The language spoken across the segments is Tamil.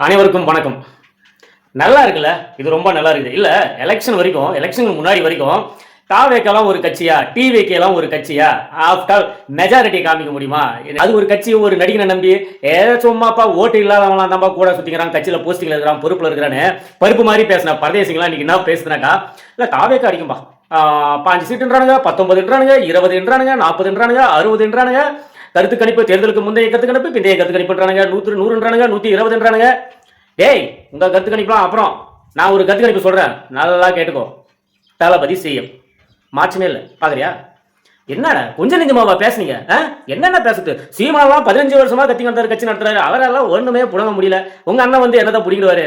அனைவருக்கும் வணக்கம். நல்லா இருக்குல்ல? இது ரொம்ப நல்லா இருக்குது. இல்ல எலெக்ஷனுக்கு முன்னாடி வரைக்கும் தாவேக்கெல்லாம் ஒரு கட்சியா, டிவிகேலாம் ஒரு கட்சியா, ஆஃப்டர் ஆல் மெஜாரிட்டி காமிக்க முடியுமா? அது ஒரு கட்சி ஒரு நடிகனை நம்பி சும்மாப்பா ஓட்டு இல்லாதவங்களாம் தான்ப்பா கூட சுத்திக்கிறான், கட்சியில போஸ்டிங்ல இருக்கிறான், பொறுப்புல இருக்கிறான்னு பருப்பு மாதிரி பேசின பரதேசிங்களா இன்னைக்கு என்ன பேசுனாக்கா, இல்ல தாவேக்கா அடிக்கும்பா. 5 சீட்டுன்றானுங்க, 19ன்றானுங்க, 20ன்றானுங்க, 40ன்றானுங்க, 60ன்றானுங்க. கருத்து கணிப்பு தேர்தலுக்கு முந்தைய கருத்து கணிப்பு, பிந்தைய கருத்து கணிப்புன்றானுங்க, 100ன்றானுங்க, 120ன்றானுங்க. டேய், உங்க கருத்து கணிப்புலாம் அப்புறம். நான் ஒரு கருத்து கணிப்பு சொல்றேன், நல்லா கேட்டுக்கோ. தளபதி சிஎம் மாற்றமே இல்லை. பாக்குறியா? என்னடா கொஞ்சம் நெஞ்சமாவா பேசுனீங்க? என்னென்ன பேசுறது? சீமாலாம் 15 வருஷமா கத்தி நடத்துற கட்சி நடத்துறாரு. அவரெல்லாம் ஒண்ணுமே புழங்க முடியல. உங்க அண்ணன் வந்து என்னதான் பிடிக்கிடுவாரு?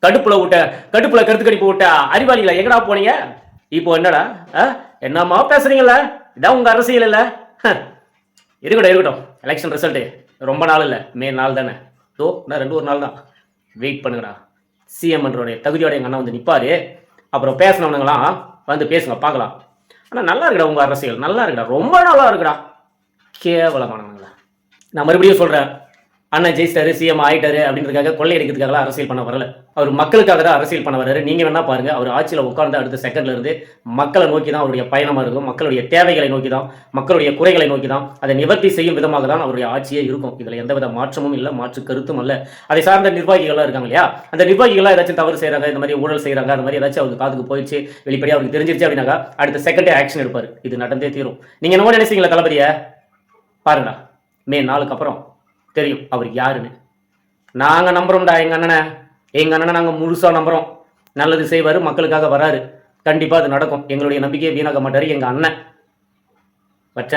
கடுப்புல கருத்து கணிப்பு விட்ட அறிவாளிகளா எங்கடா போனீங்க? இப்போ என்னடா என்னமா பேசுறீங்கல்ல? இதான் உங்க அரசியல் இல்ல? இருக்கட்டும். எலெக்ஷன் ரிசல்ட் ரொம்ப நாள் இல்ல, மே 4 தானே. நான் ஒரு நாள் தான் வெயிட் பண்ணுங்கடா. சிஎம் தகுதியோட எங்க அண்ணன் வந்து நிப்பாரு. அப்புறம் பேசினவனுங்களாம் வந்து பேசுங்க பார்க்கலாம். ஆனா நல்லா இருக்குடா உங்க அரசியல், நல்லா இருக்குடா, ரொம்ப நல்லா இருக்குடா. கேவலமானவங்களா. நான் மறுபடியும் சொல்றேன், அண்ணன் ஜெயிச்சிட்டாரு, சிஎம் ஆயிட்டாரு அப்படின்றதுக்காக கொள்ளை அடிக்கிறதுக்காக அரசியல் பண்ண வரல. அவர் மக்களுக்காக தான் அரசியல் பண்ண வர்றாரு. நீங்க வேணா பாருங்க, அவர் ஆட்சியில் உட்கார்ந்து அடுத்த செகண்ட்ல இருந்து மக்களை நோக்கி தான் அவருடைய பயணமா இருக்கும். மக்களுடைய தேவைகளை நோக்கி தான், மக்களுடைய குறைகளை நோக்கி தான், அதை நிவர்த்தி செய்யும் விதமாக தான் அவருடைய ஆட்சியே இருக்கும். இதுல எந்தவித மாற்றமும் இல்லை, மாற்று கருத்தும் அல்ல. அதை சார்ந்த நிர்வாகிகள்லாம் இருக்காங்க இல்லையா, அந்த நிர்வாகிகள்லாம் ஏதாச்சும் தவறு செய்யறாங்க, இந்த மாதிரி ஊழல் செய்யறாங்க, அந்த மாதிரி ஏதாச்சும் அவருக்கு காதுக்கு போயிடுச்சு, வெளிப்படையா அவருக்கு தெரிஞ்சிருச்சு அப்படின்னாக்கா அடுத்த செகண்டே ஆக்ஷன் எடுப்பாரு. இது நடந்தே தீரும். நீங்க என்னமோ நினைச்சீங்களா தளபதிய? பாருங்க, மே 4க்கு அப்புறம் தெரியும் அவர் யாருன்னு. நாங்க நம்புறோம்டா எங்க அண்ணனை நாங்க முழுசா நம்புறோம். நல்லது செய்வாரு, மக்களுக்காக வராரு, கண்டிப்பா அது நடக்கும். எங்களுடைய நம்பிக்கையை வீணாக்க மாட்டாரு எங்க அண்ணன். வச்ச